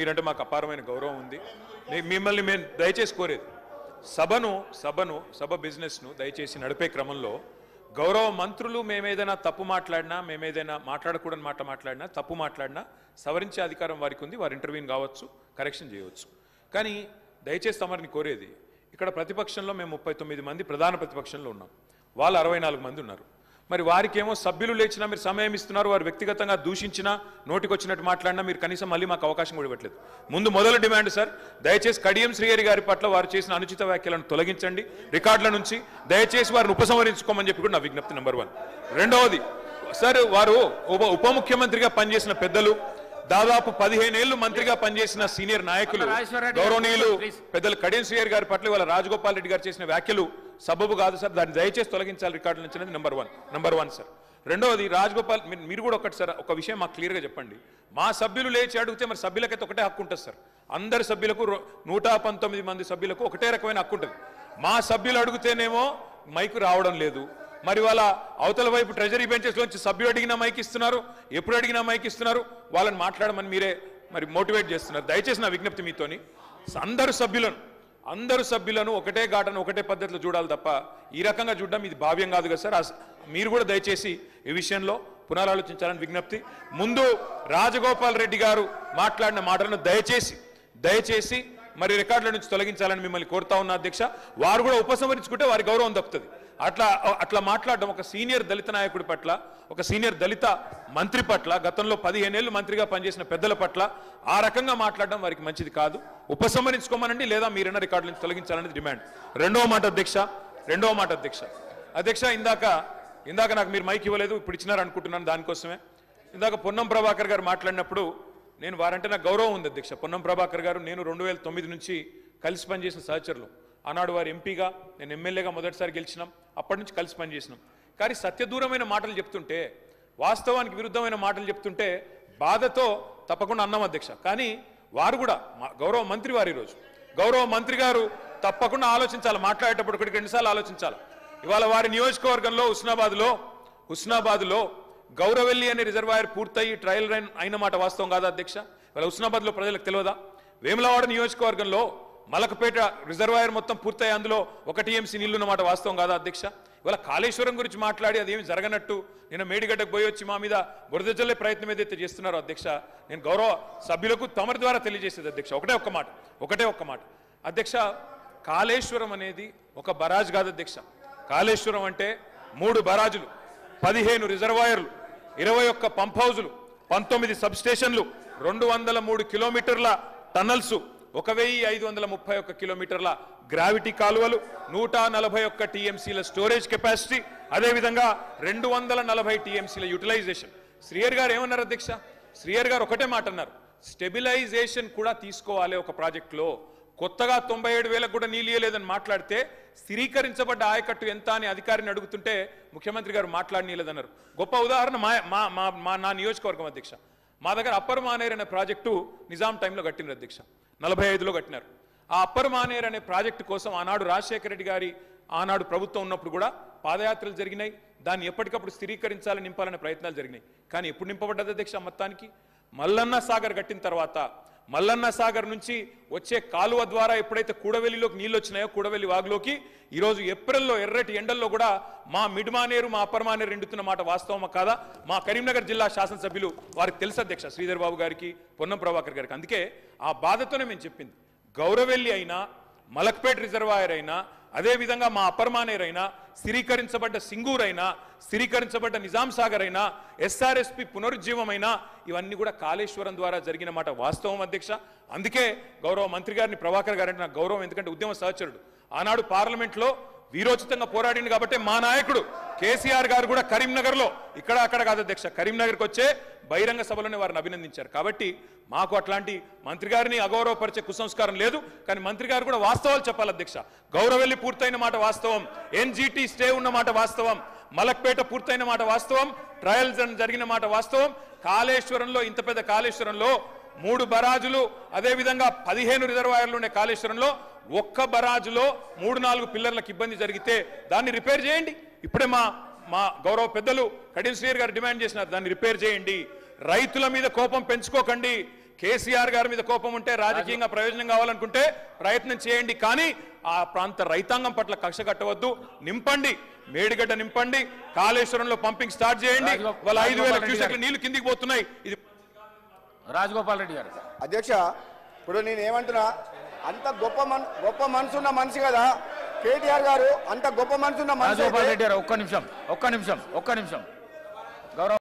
మీరంటే మాకు అపారమైన గౌరవం ఉంది. మిమ్మల్ని మేము దయచేసి కోరేది సభ బిజినెస్ను దయచేసి నడిపే క్రమంలో గౌరవ మంత్రులు మేమేదైనా తప్పు మాట్లాడినా, మేమేదైనా మాట్లాడకూడని మాట్లాడినా, తప్పు మాట్లాడినా సవరించే అధికారం వారికి ఉంది. వారు ఇంటర్వ్యూని కావచ్చు, కరెక్షన్ చేయవచ్చు. కానీ దయచేసి తమరిని కోరేది, ఇక్కడ ప్రతిపక్షంలో మేము 39 మంది ప్రధాన ప్రతిపక్షంలో ఉన్నాం, వాళ్ళు 64 మంది ఉన్నారు. మరి వారికేమో సభ్యులు లేచినా మీరు సమయం ఇస్తున్నారు, వారు వ్యక్తిగతంగా దూషించినా, నోటికొచ్చినట్టు మాట్లాడినా మీరు కనీసం మళ్ళీ మాకు అవకాశం కూడా ఇవ్వట్లేదు. మొదలు డిమాండ్ సార్, దయచేసి కడియం శ్రీహరి గారి పట్ల వారు చేసిన అనుచిత వ్యాఖ్యలను తొలగించండి రికార్డుల నుంచి, దయచేసి వారిని ఉపసంహరించుకోమని చెప్పి కూడా నా విజ్ఞప్తి నెంబర్ 1. రెండవది సార్, వారు ఉప ముఖ్యమంత్రిగా పనిచేసిన పెద్దలు, దాదాపు 15 ఏళ్లు మంత్రిగా పనిచేసిన సీనియర్ నాయకులు గౌరవనీయులు పెద్దలు కడియం శ్రీహరి గారి పట్ల వాళ్ళ రాజగోపాల్ రెడ్డి గారు చేసిన వ్యాఖ్యలు సబబు కాదు సార్, దాన్ని దయచేసి తొలగించాలి రికార్డుల నుంచి అనేది నెంబర్ వన్ సార్. రెండవది రాజగోపాల్, మీరు కూడా ఒకటి సార్, ఒక విషయం మాకు క్లియర్గా చెప్పండి. మా సభ్యులు లేచి అడిగితే మరి సభ్యులకైతే ఒకటే హక్కు ఉంటుంది సార్, అందరి సభ్యులకు 119 మంది సభ్యులకు ఒకటే రకమైన హక్కు ఉంటుంది. మా సభ్యులు అడిగితేనేమో మైకు రావడం లేదు, మరి వాళ్ళ అవతల వైపు ట్రెజరీ బెంచెస్ లోంచి సభ్యులు అడిగినా మైక్ ఇస్తున్నారు, ఎప్పుడు అడిగినా మైక్ ఇస్తున్నారు, వాళ్ళని మాట్లాడమని మీరే మరి మోటివేట్ చేస్తున్నారు. దయచేసి నా విజ్ఞప్తి మీతోని, అందరు సభ్యులను ఒకటే ఘాటను ఒకటే పద్ధతిలో చూడాలి తప్ప ఈ రకంగా చూడడం ఇది భావ్యం కాదు కదా సార్. మీరు కూడా దయచేసి ఈ విషయంలో పునరాలోచించాలని విజ్ఞప్తి. ముందు రాజగోపాల్ రెడ్డి గారు మాట్లాడిన మాటలను దయచేసి మరి రికార్డుల నుంచి తొలగించాలని మిమ్మల్ని కోరుతా ఉన్న అధ్యక్ష. వారు కూడా ఉపసంహరించుకుంటే వారి గౌరవం దక్కుతుంది. అట్లా మాట్లాడడం ఒక సీనియర్ దళిత నాయకుడి పట్ల, ఒక సీనియర్ దళిత మంత్రి పట్ల, గతంలో 15 ఏళ్లు మంత్రిగా పనిచేసిన పెద్దల పట్ల ఆ రకంగా మాట్లాడడం వారికి మంచిది కాదు. ఉపసంహరించుకోమనండి, లేదా మీరైనా రికార్డుల నుంచి తొలగించాలనేది డిమాండ్. రెండవ మాట అధ్యక్ష, ఇందాక నాకు మీరు మైక్ ఇవ్వలేదు, ఇప్పుడు ఇచ్చినారు అనుకుంటున్నాను. దానికోసమే ఇందాక పొన్నం ప్రభాకర్ గారు మాట్లాడినప్పుడు నేను వారంటే నాకు గౌరవం ఉంది అధ్యక్ష. పొన్నం ప్రభాకర్ గారు నేను 2009 నుంచి కలిసి పనిచేసిన సహచరులు. ఆనాడు వారు ఎంపీగా, నేను ఎమ్మెల్యేగా మొదటిసారి గెలిచినాం, అప్పటి నుంచి కలిసి పనిచేసినాం. కానీ సత్యదూరమైన మాటలు చెప్తుంటే, వాస్తవానికి విరుద్ధమైన మాటలు చెప్తుంటే బాధతో తప్పకుండా అన్నాం అధ్యక్ష. కానీ వారు కూడా గౌరవ మంత్రి వారు, ఈరోజు గౌరవ మంత్రి గారు తప్పకుండా ఆలోచించాలి, మాట్లాడేటప్పుడు 1-2 సార్లు ఆలోచించాలి. ఇవాళ వారి నియోజకవర్గంలో హుస్నాబాద్లో గౌరవెల్లి అనే రిజర్వాయర్ పూర్తయి ట్రయల్ రన్ అయిన మాట వాస్తవం కాదా అధ్యక్ష? ఇవాళ హుస్నాబాద్లో ప్రజలకు తెలియదా? వేములవాడ నియోజకవర్గంలో మలకపేట రిజర్వాయర్ మొత్తం పూర్తయి అందులో 1 TMC నీళ్లున్న మాట వాస్తవం కాదా అధ్యక్ష? ఇవాళ కాళేశ్వరం గురించి మాట్లాడి అదేమి జరగనట్టు నేను మేడిగడ్డకు పోయి వచ్చి మా మీద బురద జల్లే ప్రయత్నం ఏదైతే చేస్తున్నారో అధ్యక్ష, నేను గౌరవ సభ్యులకు తమరి ద్వారా తెలియజేసేది అధ్యక్ష ఒకటే ఒక్క మాట అధ్యక్ష. కాళేశ్వరం అనేది ఒక బరాజ్ కాదు అధ్యక్ష. కాళేశ్వరం అంటే 3 బరాజులు, 15 రిజర్వాయర్లు, 21 పంప్ హౌజులు, 19 సబ్ స్టేషన్లు, 203 కిలోమీటర్ల టన్నల్స్, 1531 కిలోమీటర్ల గ్రావిటీ కాలువలు, 141 TMCల స్టోరేజ్ కెపాసిటీ, అదేవిధంగా 240 TMCల యూటిలైజేషన్. శ్రీహరి గారు ఏమన్నారు అధ్యక్ష? శ్రీహరి గారు ఒకటే మాట అన్నారు, స్టెబిలైజేషన్ కూడా తీసుకోవాలి ఒక ప్రాజెక్టులో. కొత్తగా 97,000 కూడా నీళ్ళు ఇయ్యలేదని మాట్లాడితే స్థిరీకరించబడ్డ ఆయకట్టు ఎంత అని అధికారిని అడుగుతుంటే ముఖ్యమంత్రి గారు మాట్లాడనీయలేదన్నారు. గొప్ప ఉదాహరణ నా నియోజకవర్గం అధ్యక్ష. మా దగ్గర అప్పర్ మానేర్ అనే ప్రాజెక్టు నిజాం టైంలో కట్టినారు అధ్యక్ష, 45లో కట్టినారు. ఆ అప్పర్ మానేర్ అనే ప్రాజెక్టు కోసం ఆనాడు రాజశేఖర రెడ్డి గారి ఆనాడు ప్రభుత్వం ఉన్నప్పుడు కూడా పాదయాత్రలు జరిగినాయి. దాన్ని ఎప్పటికప్పుడు స్థిరీకరించాలని నింపాలనే ప్రయత్నాలు జరిగినాయి. కానీ ఎప్పుడు నింపబడ్డది అధ్యక్ష? మొత్తానికి మల్లన్న సాగర్ కట్టిన తర్వాత, మల్లన్న సాగర్ నుంచి వచ్చే కాలువ ద్వారా ఎప్పుడైతే కూడవెల్లిలోకి నీళ్ళు వచ్చినాయో, కూడవెల్లి వాగులోకి ఈరోజు ఏప్రిల్లో ఎర్రటి ఎండల్లో కూడా మా మిడ్ మానేరు, మా అప్పర్ మానేరు ఎండుతున్న మాట వాస్తవమా కాదా? మా కరీంనగర్ జిల్లా శాసనసభ్యులు వారికి తెలుసు అధ్యక్ష, శ్రీధర్ బాబు గారికి, పొన్నం ప్రభాకర్ గారికి. అందుకే ఆ బాధతోనే మేము చెప్పింది, గౌరవెల్లి అయినా, మలక్పేట్ రిజర్వాయర్ అయినా, అదేవిధంగా మా అప్పర్ మానేర్ అయినా, స్థిరీకరించబడ్డ సింగూర్ అయినా, స్థిరీకరించబడ్డ నిజాం సాగర్ అయినా, SRSP పునరుజ్జీవమైనా, ఇవన్నీ కూడా కాళేశ్వరం ద్వారా జరిగిన మాట వాస్తవం అధ్యక్ష. అందుకే గౌరవ మంత్రి గారిని, ప్రభాకర్ గారంటే నాకు గౌరవం, ఎందుకంటే ఉద్యమ సహచరుడు. ఆనాడు పార్లమెంట్లో వీరోచితంగా పోరాడింది కాబట్టి మా నాయకుడు కేసీఆర్ గారు కూడా కరీంనగర్లో, ఇక్కడ అక్కడ కాదు అధ్యక్ష, కరీంనగర్కి వచ్చే బహిరంగ సభలోనే వారిని అభినందించారు. కాబట్టి మాకు అట్లాంటి మంత్రి గారిని అగౌరవపరిచే కుసంస్కారం లేదు. కానీ మంత్రి గారు కూడా వాస్తవాలు చెప్పాలి అధ్యక్ష. గౌరవెల్లి పూర్తయిన మాట వాస్తవం, NGT స్టే ఉన్న మాట వాస్తవం, మలక్పేట పూర్తయిన మాట వాస్తవం, ట్రయల్స్ జరిగిన మాట వాస్తవం. కాళేశ్వరంలో, ఇంత పెద్ద కాళేశ్వరంలో 3 బరాజులు, అదేవిధంగా 15 రిజర్వాయర్లు ఉండే కాళేశ్వరంలో ఒక్క బరాజులో 3-4 పిల్లర్లకు ఇబ్బంది జరిగితే దాన్ని రిపేర్ చేయండి. ఇప్పుడే మా గౌరవ పెద్దలు కడియం శ్రీహరి గారు డిమాండ్ చేసినారు, దాన్ని రిపేర్ చేయండి. రైతుల మీద కోపం పెంచుకోకండి. కేసీఆర్ గారి మీద కోపం ఉంటే రాజకీయంగా ప్రయోజనం కావాలనుకుంటే ప్రయత్నం చేయండి, కానీ ఆ ప్రాంత రైతాంగం పట్ల కక్ష కట్టవద్దు. నింపండి, మేడిగడ్డ నింపండి, కాళేశ్వరంలో పంపింగ్ స్టార్ట్ చేయండి. వాళ్ళ 5,000 క్యూసెక్ల నీళ్లు కిందికి పోతున్నాయి. ఇది రాజగోపాల్ రెడ్డి గారు. అధ్యక్ష, ఇప్పుడు నేను ఏమంటున్నా, అంత గొప్ప మనసున్న మనిషి కదా కేటీఆర్ గారు, అంత గొప్ప మనసున్న మనిషి. రాజగోపాల్ రెడ్డి గారు ఒక్క నిమిషం గౌరవ